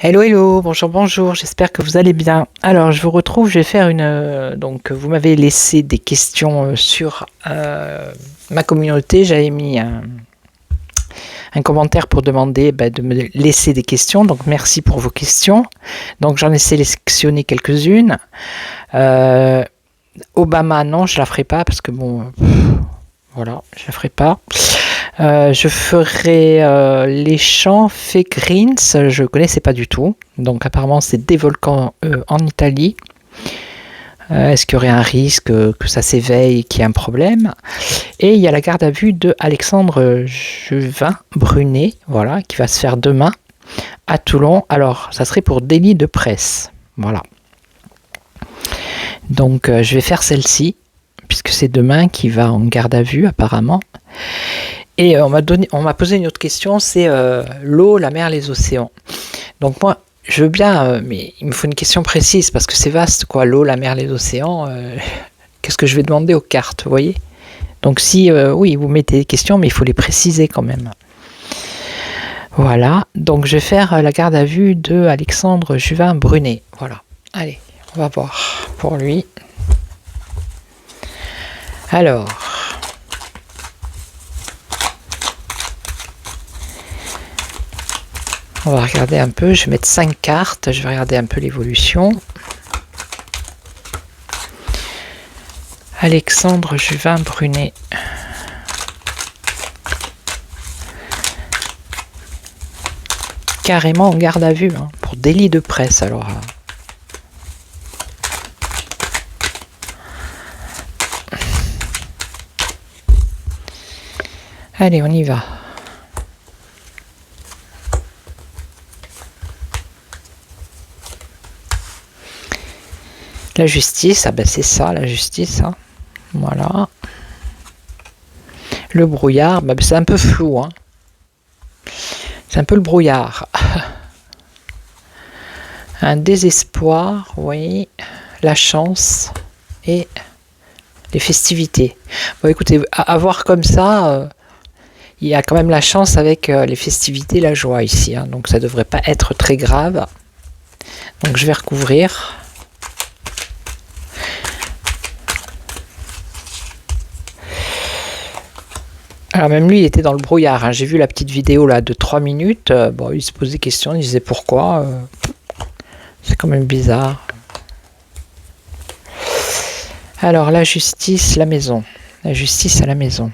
Hello, hello, bonjour, bonjour, j'espère que vous allez bien. Alors, je vous retrouve, je vais faire une... donc, vous m'avez laissé des questions sur ma communauté. J'avais mis un commentaire pour demander de me laisser des questions. Donc, merci pour vos questions. Donc, j'en ai sélectionné quelques-unes. Obama, non, je la ferai pas parce que bon... voilà, je la ferai pas. Je ferai les champs Greens, je connaissais pas du tout. Donc apparemment c'est des volcans en Italie. Est-ce qu'il y aurait un risque que ça s'éveille, qu'il y ait un problème? Et il y a la garde à vue de Alexandre Juvin-Brunet, voilà, qui va se faire demain à Toulon. Alors ça serait pour délit de presse, voilà. Donc je vais faire celle-ci, puisque c'est demain qu'il va en garde à vue apparemment. Et on m'a posé une autre question, c'est l'eau, la mer, les océans. Donc moi, je veux bien, mais il me faut une question précise, parce que c'est vaste, quoi, l'eau, la mer, les océans. Qu'est-ce que je vais demander aux cartes, vous voyez? Donc si, oui, vous mettez des questions, mais il faut les préciser quand même. Voilà, donc je vais faire la garde à vue de Alexandre Juvin-Brunet. Voilà, allez, on va voir pour lui. Alors... on va regarder un peu, je vais mettre 5 cartes, je vais regarder un peu l'évolution. Alexandre Juvin-Brunet. Carrément en garde à vue, hein, pour délit de presse alors. Allez, on y va. La justice, ah ben c'est ça la justice, hein. Voilà. Le brouillard, ben c'est un peu flou, hein. C'est un peu le brouillard. Un désespoir, oui. La chance et les festivités. Bon écoutez, à voir comme ça, il y a quand même la chance avec les festivités, la joie ici, hein. Donc ça devrait pas être très grave. Donc je vais recouvrir. Alors même lui, il était dans le brouillard, hein. J'ai vu la petite vidéo là de 3 minutes. Bon, il se posait des questions, il disait pourquoi. C'est quand même bizarre. Alors la justice, la maison. La justice à la maison.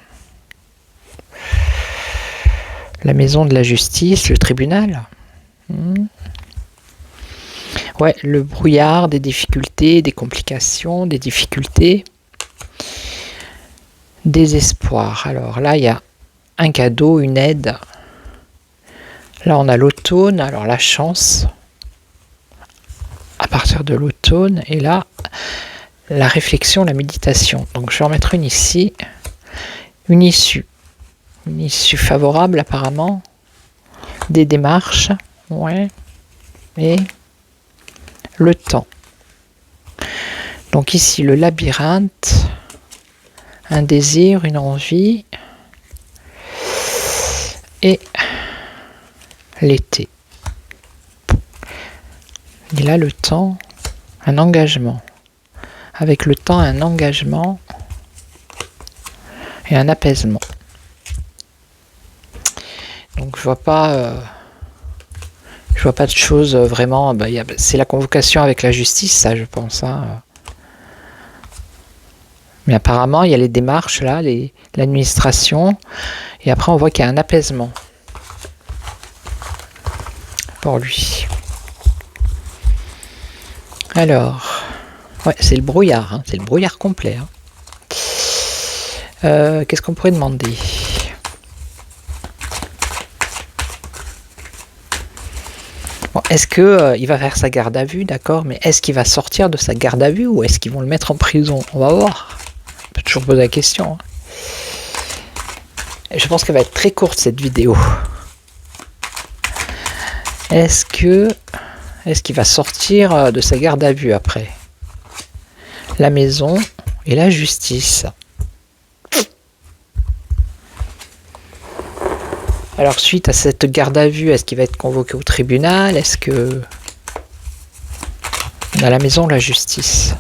La maison de la justice, le tribunal. Ouais, le brouillard, des difficultés, des complications, des difficultés. Désespoir. Alors là, il y a un cadeau, une aide. Là, on a l'automne. Alors la chance. À partir de l'automne. Et là, la réflexion, la méditation. Donc je vais en mettre une ici. Une issue. Une issue favorable apparemment. Des démarches. Ouais. Et le temps. Donc ici, le labyrinthe. Un désir, une envie, et l'été. Et là, le temps, un engagement. Avec le temps, un engagement et un apaisement. Donc, je vois pas de choses vraiment. C'est la convocation avec la justice, ça, je pense. Hein. Mais apparemment, il y a les démarches, là, l'administration. Et après, on voit qu'il y a un apaisement pour lui. Alors, Ouais, c'est le brouillard, hein, c'est le brouillard complet. Hein. Qu'est-ce qu'on pourrait demander? Bon, est-ce que il va faire sa garde à vue, d'accord, mais est-ce qu'il va sortir de sa garde à vue ou est-ce qu'ils vont le mettre en prison? On va voir. On peut toujours poser la question. Hein. Je pense qu'elle va être très courte cette vidéo. Est-ce qu'il va sortir de sa garde à vue après? La maison et la justice. Alors suite à cette garde à vue, est-ce qu'il va être convoqué au tribunal? Est-ce que... On a la maison, la justice.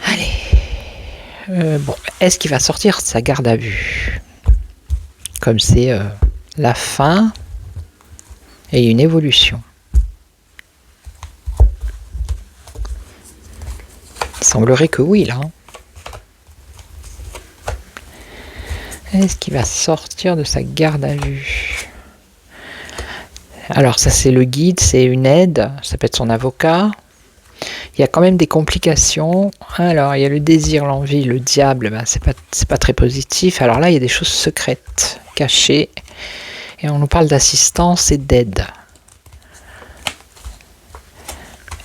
Allez. Bon, est-ce qu'il va sortir de sa garde à vue? Comme c'est la fin et une évolution. Il semblerait que oui, là. Est-ce qu'il va sortir de sa garde à vue? Alors ça c'est le guide, c'est une aide, ça peut être son avocat. Il y a quand même des complications. Alors il y a le désir, l'envie, le diable, ben, c'est pas très positif. Alors là il y a des choses secrètes, cachées. Et on nous parle d'assistance et d'aide.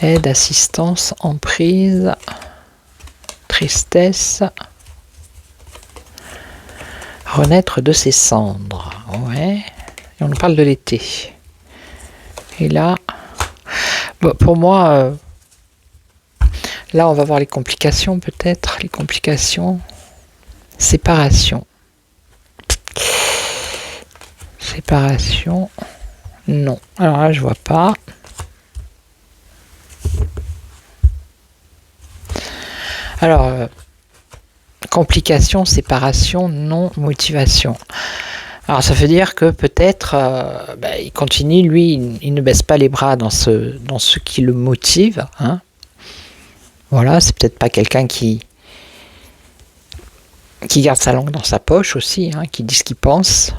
Aide, assistance, emprise, tristesse, renaître de ses cendres. Ouais. Et on nous parle de l'été. Et là, bon, pour moi, là on va voir les complications peut-être. Les complications. Séparation. Séparation. Non. Alors là, je vois pas. Alors, complication, séparation, non, motivation. Alors, ça veut dire que peut-être, il continue, lui, il ne baisse pas les bras dans ce qui le motive. Hein. Voilà, c'est peut-être pas quelqu'un qui garde sa langue dans sa poche aussi, hein, qui dit ce qu'il pense.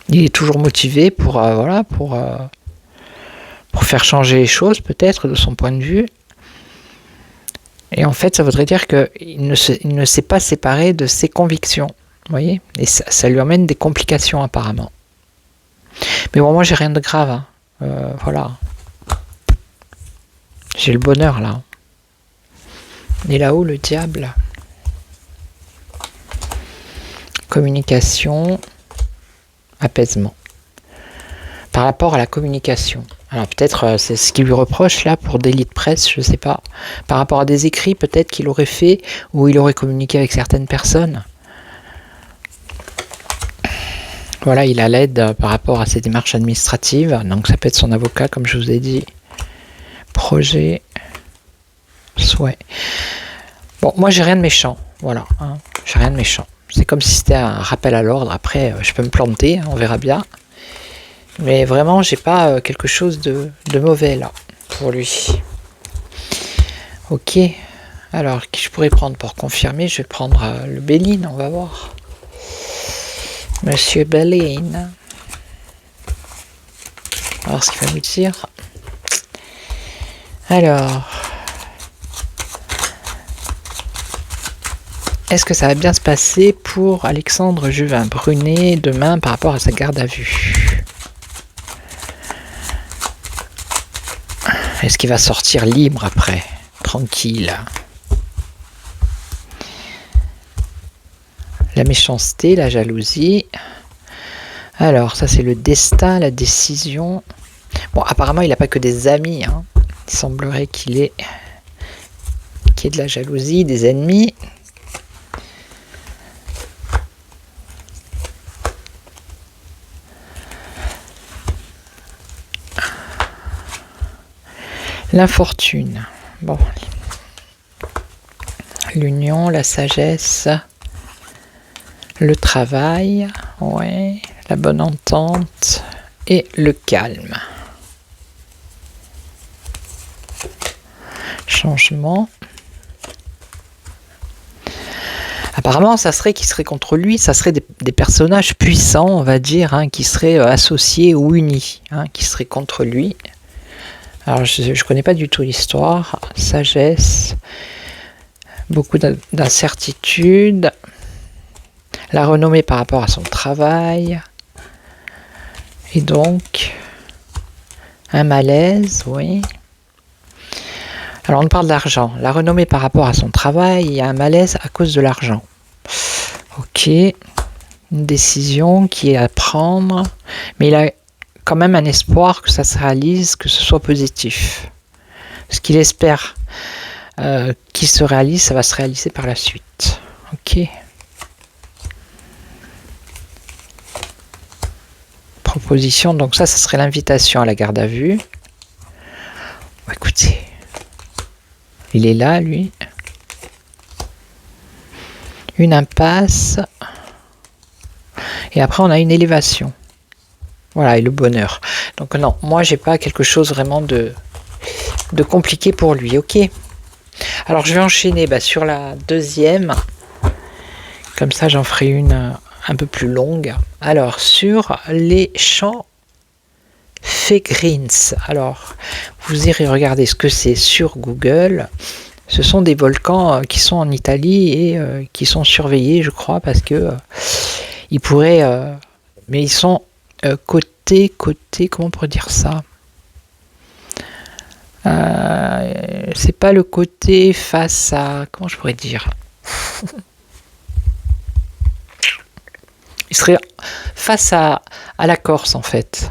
Il est toujours motivé pour faire changer les choses, peut-être, de son point de vue. Et en fait, ça voudrait dire qu'il ne s'est pas séparé de ses convictions. Vous voyez? Et ça lui amène des complications, apparemment. Mais bon, moi, j'ai rien de grave. Hein. Voilà. J'ai le bonheur, là. Et là-haut, le diable. Communication. Apaisement. Par rapport à la communication. Alors peut-être c'est ce qu'il lui reproche là pour délit de presse, je ne sais pas. Par rapport à des écrits peut-être qu'il aurait fait ou il aurait communiqué avec certaines personnes. Voilà, il a l'aide par rapport à ses démarches administratives. Donc ça peut être son avocat comme je vous ai dit. Projet. Souhait. Bon, moi j'ai rien de méchant. Voilà, hein, j'ai rien de méchant. C'est comme si c'était un rappel à l'ordre. Après, je peux me planter, on verra bien. Mais vraiment, j'ai pas quelque chose de mauvais là, pour lui. Ok. Alors, qui je pourrais prendre pour confirmer? Je vais prendre le Béline, on va voir. Monsieur Béline. On va voir ce qu'il va nous dire. Alors... Est-ce que ça va bien se passer pour Alexandre Juvin-Brunet demain par rapport à sa garde à vue? Est-ce qu'il va sortir libre après? Tranquille. La méchanceté, la jalousie. Alors, ça c'est le destin, la décision. Bon, apparemment, il n'a pas que des amis. Hein. Il semblerait qu'il ait de la jalousie, des ennemis. L'infortune. Bon. L'union, la sagesse, le travail, ouais, la bonne entente et le calme. Changement. Apparemment, ça serait qui serait contre lui, ça serait des personnages puissants, on va dire, hein, qui seraient associés ou unis, hein, qui seraient contre lui. Alors, je ne connais pas du tout l'histoire. Sagesse, beaucoup d'incertitudes, la renommée par rapport à son travail, et donc un malaise, oui. Alors, on parle d'argent. La renommée par rapport à son travail, il y a un malaise à cause de l'argent. Ok, une décision qui est à prendre, mais il a quand même un espoir que ça se réalise, que ce soit positif. Ce qu'il espère qu'il se réalise, ça va se réaliser par la suite. Ok. Proposition, donc ça serait l'invitation à la garde à vue. Écoutez, il est là, lui. Une impasse. Et après, on a une élévation. Voilà, et le bonheur. Donc non, moi, j'ai pas quelque chose vraiment de compliqué pour lui. Ok. Alors, je vais enchaîner sur la deuxième. Comme ça, j'en ferai une un peu plus longue. Alors, sur les champs Fégrins. Alors, vous irez regarder ce que c'est sur Google. Ce sont des volcans qui sont en Italie et qui sont surveillés, je crois, parce que ils pourraient... mais ils sont côté, comment on pourrait dire ça, c'est pas le côté face à... Comment je pourrais dire, il serait face à la Corse, en fait.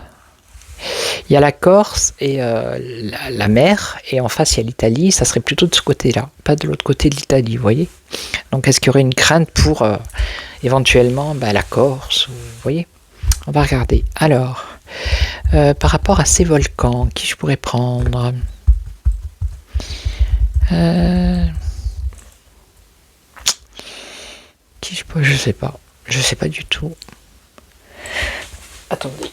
Il y a la Corse et la mer, et en face il y a l'Italie, ça serait plutôt de ce côté-là, pas de l'autre côté de l'Italie, vous voyez. Donc est-ce qu'il y aurait une crainte pour éventuellement la Corse, vous voyez. On va regarder. Alors, par rapport à ces volcans, qui je pourrais prendre qui je peux, je sais pas du tout. Attendez.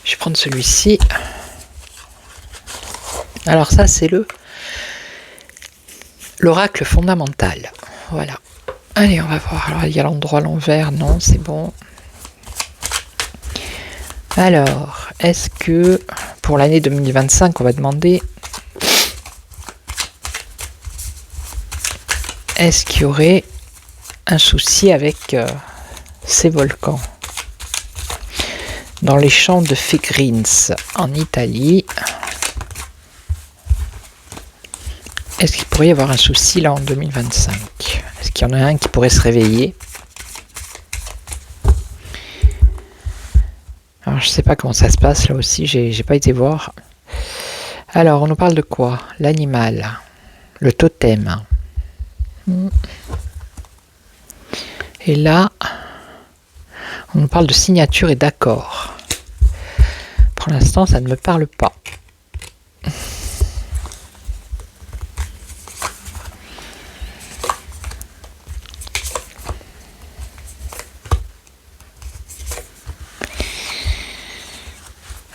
Je vais prendre celui-ci. Alors ça, c'est l'oracle fondamental. Voilà. Allez, on va voir. Alors, il y a l'endroit à l'envers. Non, c'est bon. Alors, est-ce que pour l'année 2025, on va demander... Est-ce qu'il y aurait un souci avec ces volcans dans les champs de Fégrins en Italie? Est-ce qu'il pourrait y avoir un souci là en 2025? Est-ce qu'il y en a un qui pourrait se réveiller? Alors je sais pas comment ça se passe là aussi, j'ai pas été voir. Alors on nous parle de quoi? L'animal, le totem. Et là, on nous parle de signature et d'accord. Pour l'instant, ça ne me parle pas.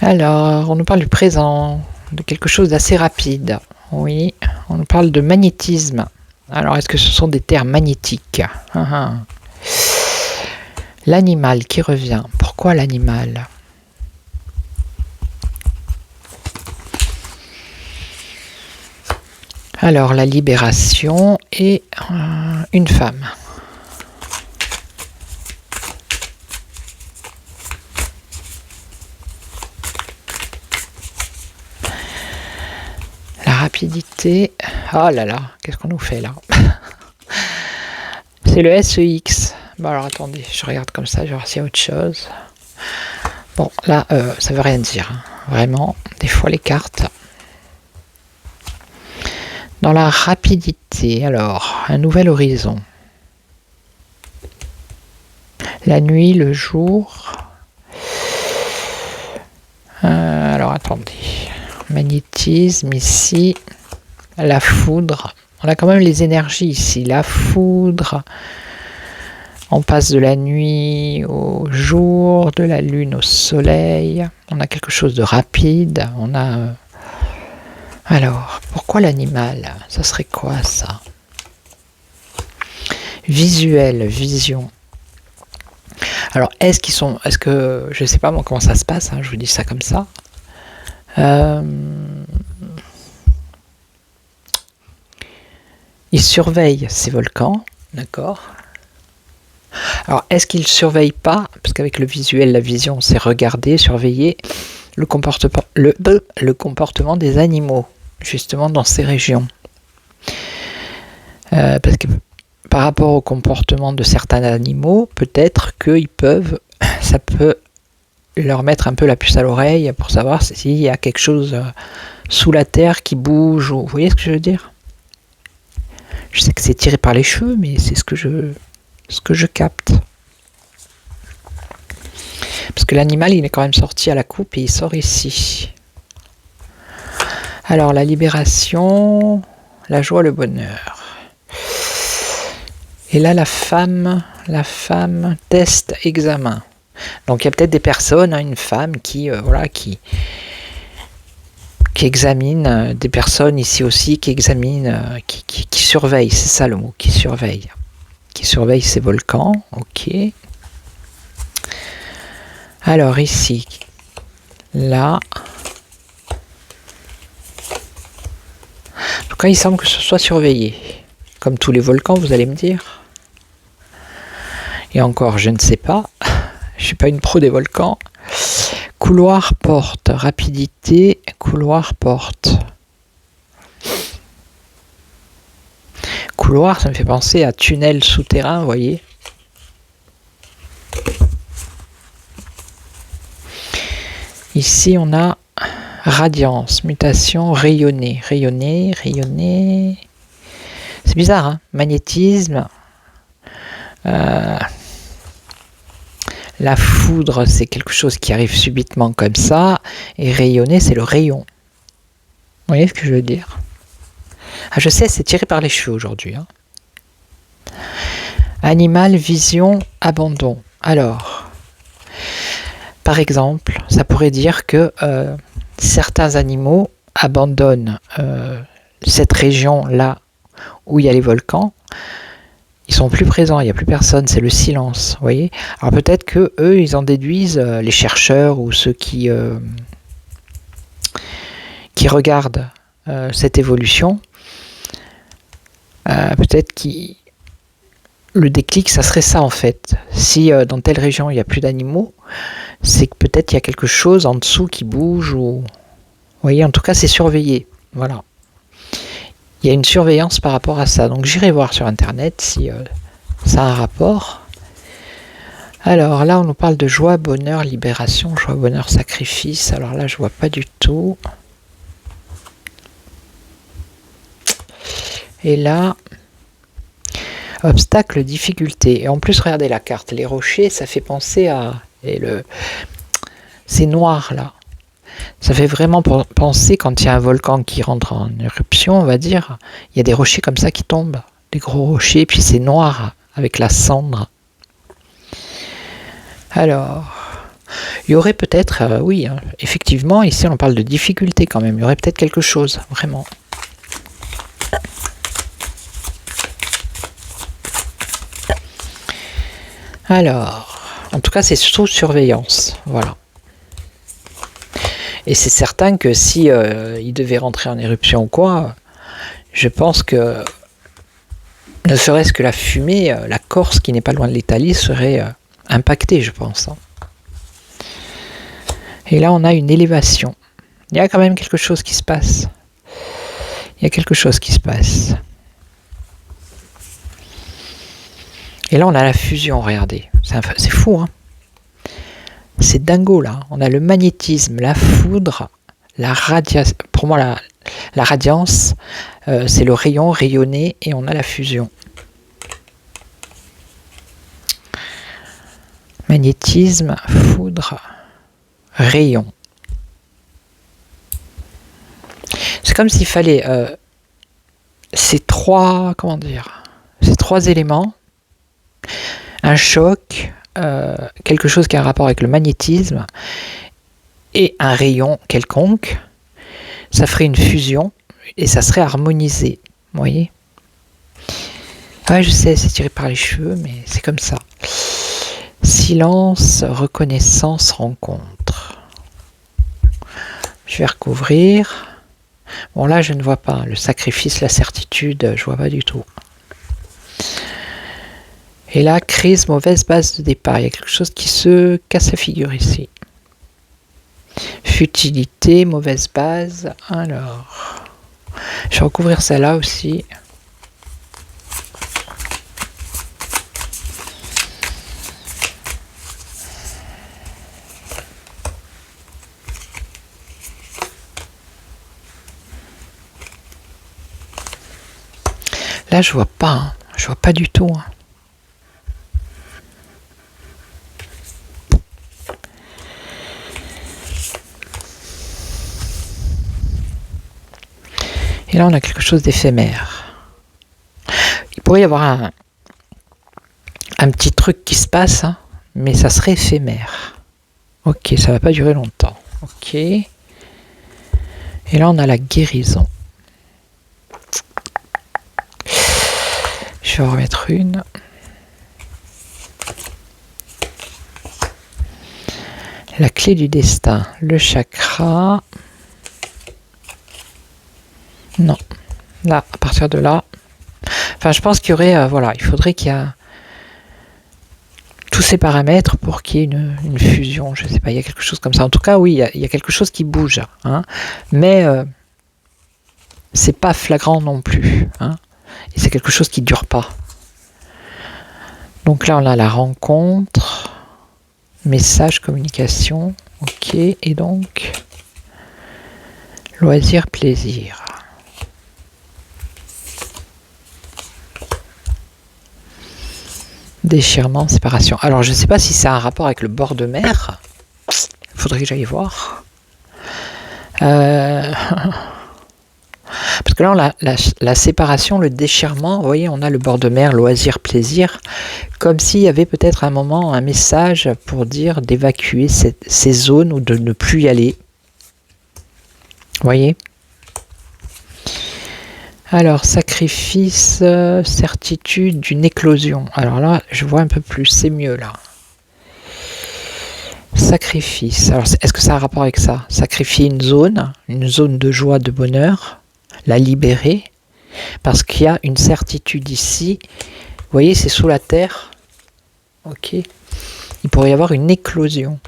Alors, on nous parle du présent, de quelque chose d'assez rapide. Oui, on nous parle de magnétisme. Alors, est-ce que ce sont des terres magnétiques? L'animal qui revient. Pourquoi l'animal? Alors, la libération et une femme. La rapidité. Oh là là, qu'est-ce qu'on nous fait là? C'est le SEX. Bon alors attendez, je regarde comme ça, je vais voir s'il y a autre chose. Bon, là, ça veut rien dire. Hein. Vraiment, des fois les cartes. Dans la rapidité, alors, un nouvel horizon. La nuit, le jour. Alors attendez. Magnétisme ici. La foudre. On a quand même les énergies ici. La foudre. On passe de la nuit au jour, de la lune au soleil. On a quelque chose de rapide. On a Alors, pourquoi l'animal? Ça serait quoi ça? Visuel, vision. Alors, est-ce que, je sais pas moi comment ça se passe, hein, je vous dis ça comme ça. Ils surveillent ces volcans, d'accord? Alors, est-ce qu'ils ne surveillent pas, parce qu'avec le visuel, la vision, c'est regarder, surveiller le comportement des animaux, justement dans ces régions. Parce que par rapport au comportement de certains animaux, peut-être ça peut leur mettre un peu la puce à l'oreille pour savoir s'il y a quelque chose sous la terre qui bouge. Vous voyez ce que je veux dire? Je sais que c'est tiré par les cheveux, mais c'est ce que je capte. Parce que l'animal, il est quand même sorti à la coupe et il sort ici. Alors, la libération, la joie, le bonheur. Et là, la femme, test, examen. Donc, il y a peut-être des personnes, une femme qui examine, des personnes ici aussi qui examinent, qui surveillent, c'est ça le mot, qui surveille ces volcans, ok. Alors ici, là, en tout cas il semble que ce soit surveillé, comme tous les volcans vous allez me dire. Et encore je ne sais pas, je suis pas une pro des volcans. Couloir, porte, rapidité, couloir, porte. Couloir, ça me fait penser à tunnel souterrain, vous voyez. Ici, on a radiance, mutation, rayonner. C'est bizarre, hein? Magnétisme. La foudre, c'est quelque chose qui arrive subitement comme ça. Et rayonner, c'est le rayon. Vous voyez ce que je veux dire? Ah, je sais, c'est tiré par les cheveux aujourd'hui. Hein. Animal, vision, abandon. Alors, par exemple, ça pourrait dire que certains animaux abandonnent cette région-là où il y a les volcans. Ils sont plus présents, il n'y a plus personne, c'est le silence, vous voyez. Alors peut-être que eux, ils en déduisent, les chercheurs ou ceux qui regardent cette évolution, peut-être que le déclic, ça serait ça en fait. Si dans telle région il n'y a plus d'animaux, c'est que peut-être il y a quelque chose en dessous qui bouge ou, vous voyez, en tout cas c'est surveillé, voilà. Il y a une surveillance par rapport à ça. Donc j'irai voir sur internet si ça a un rapport. Alors là, on nous parle de joie, bonheur, libération, joie, bonheur, sacrifice. Alors là, je vois pas du tout. Et là, obstacle, difficulté. Et en plus, regardez la carte. Les rochers, ça fait penser à... C'est noir là. Ça fait vraiment penser quand il y a un volcan qui rentre en éruption, on va dire, il y a des rochers comme ça qui tombent, des gros rochers, puis c'est noir avec la cendre. Alors, il y aurait peut-être, oui, hein, effectivement, ici on parle de difficulté quand même, il y aurait peut-être quelque chose, vraiment. Alors, en tout cas c'est sous surveillance, voilà. Et c'est certain que si il devait rentrer en éruption ou quoi, je pense que ne serait-ce que la fumée, la Corse qui n'est pas loin de l'Italie serait impactée, je pense. Hein. Et là, on a une élévation. Il y a quand même quelque chose qui se passe. Il y a quelque chose qui se passe. Et là, on a la fusion, regardez. C'est fou, hein. C'est dingo là, on a le magnétisme, la foudre, la radiance, pour moi la radiance, c'est le rayon, rayonner, et on a la fusion. Magnétisme, foudre, rayon. C'est comme s'il fallait ces trois éléments, un choc, quelque chose qui a un rapport avec le magnétisme et un rayon quelconque, ça ferait une fusion et ça serait harmonisé. Vous voyez? Ouais, je sais, c'est tiré par les cheveux, mais c'est comme ça. Silence, reconnaissance, rencontre. Je vais recouvrir. Bon, là, je ne vois pas. Le sacrifice, la certitude, je vois pas du tout. Et là, crise, mauvaise base de départ. Il y a quelque chose qui se casse la figure ici. Futilité, mauvaise base. Alors, je vais recouvrir celle-là aussi. Là, je vois pas. Hein. Je vois pas du tout. Hein. Et là, on a quelque chose d'éphémère. Il pourrait y avoir un petit truc qui se passe, hein, mais ça serait éphémère. Ok, ça va pas durer longtemps. Ok. Et là, on a la guérison. Je vais en remettre une. La clé du destin, le chakra. Non. Là, à partir de là. Enfin, je pense qu'il y aurait, voilà, il faudrait qu'il y ait tous ces paramètres pour qu'il y ait une fusion. Je ne sais pas, il y a quelque chose comme ça. En tout cas, oui, il y a quelque chose qui bouge. Hein, mais c'est pas flagrant non plus. Hein, et c'est quelque chose qui ne dure pas. Donc là, on a la rencontre. Message, communication. Ok. Et donc, loisir, plaisir. Déchirement, séparation. Alors, je ne sais pas si ça a un rapport avec le bord de mer. Il faudrait que j'aille voir. Parce que là, on a la séparation, le déchirement. Vous voyez, on a le bord de mer, loisir, plaisir. Comme s'il y avait peut-être un moment, un message pour dire d'évacuer ces zones ou de ne plus y aller. Vous voyez ? Alors, sacrifice, certitude d'une éclosion. Alors là, je vois un peu plus, c'est mieux là. Sacrifice. Alors, est-ce que ça a un rapport avec ça? Sacrifier une zone de joie, de bonheur, la libérer, parce qu'il y a une certitude ici. Vous voyez, c'est sous la terre. Ok. Il pourrait y avoir une éclosion.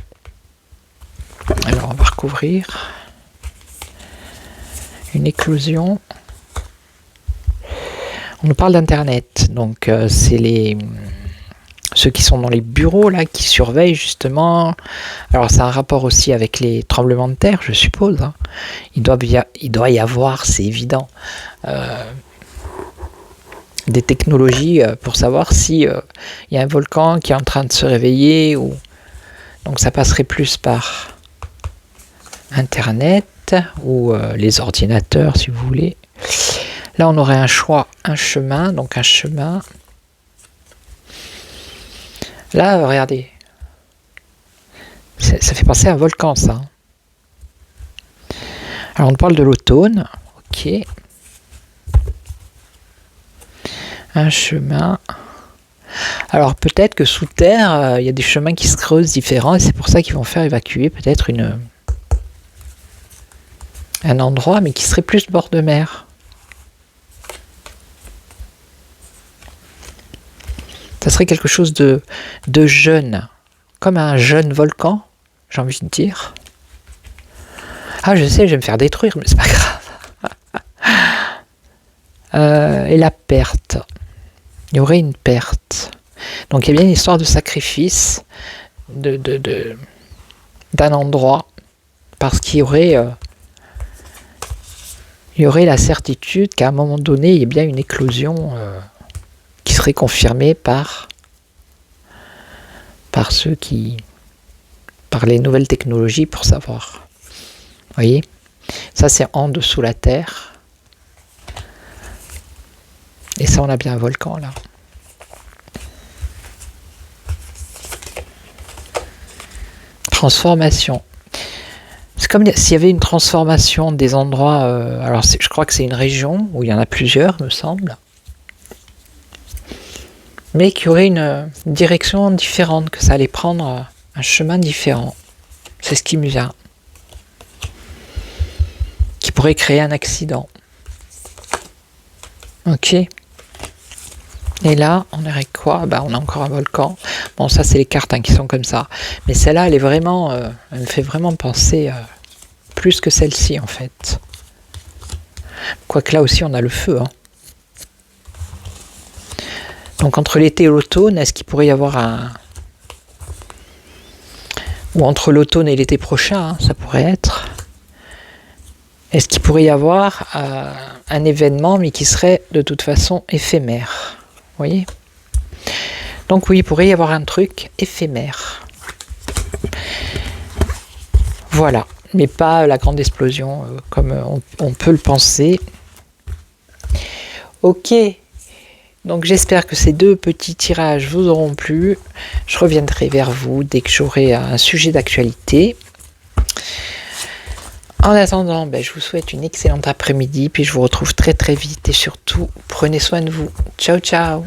Alors, on va recouvrir. Une éclosion. On nous parle d'Internet, donc c'est ceux qui sont dans les bureaux là, qui surveillent justement. Alors ça a un rapport aussi avec les tremblements de terre, je suppose. Hein. Il doit y avoir, c'est évident, des technologies pour savoir si il y a un volcan qui est en train de se réveiller. Donc ça passerait plus par Internet ou les ordinateurs, si vous voulez. Là, on aurait un choix, un chemin, donc un chemin. Là, regardez. Ça fait penser à un volcan, ça. Alors, on parle de l'automne. Ok. Un chemin. Alors, peut-être que sous terre, il y a des chemins qui se creusent différents et c'est pour ça qu'ils vont faire évacuer peut-être un endroit, mais qui serait plus bord de mer. Ça serait quelque chose de jeune, comme un jeune volcan, j'ai envie de dire. Ah, je sais, je vais me faire détruire, mais c'est pas grave. Et la perte. Il y aurait une perte. Donc il y a bien une histoire de sacrifice d'un endroit, parce qu'il y aurait la certitude qu'à un moment donné, il y a bien une éclosion qui serait confirmée par ceux par les nouvelles technologies pour savoir. Vous voyez, ça c'est en dessous la terre. Et ça, on a bien un volcan là. Transformation. Parce comme s'il y avait une transformation des endroits. Alors, je crois que c'est une région où il y en a plusieurs, me semble. Mais qu'il y aurait une direction différente, que ça allait prendre un chemin différent. C'est ce qui me vient. Qui pourrait créer un accident. Ok. Et là, on aurait quoi? On a encore un volcan. Bon, ça, c'est les cartes qui sont comme ça. Mais celle-là, elle est vraiment... elle me fait vraiment penser plus que celle-ci, en fait. Quoique là aussi, on a le feu. Donc, entre l'été et l'automne, est-ce qu'il pourrait y avoir un... Ou entre l'automne et l'été prochain, ça pourrait être... Est-ce qu'il pourrait y avoir un événement, mais qui serait de toute façon éphémère? Vous voyez? Donc oui, il pourrait y avoir un truc éphémère. Voilà, mais pas la grande explosion comme on peut le penser. Ok, donc j'espère que ces 2 petits tirages vous auront plu. Je reviendrai vers vous dès que j'aurai un sujet d'actualité. En attendant, je vous souhaite une excellente après-midi, puis je vous retrouve très très vite et surtout, prenez soin de vous. Ciao ciao!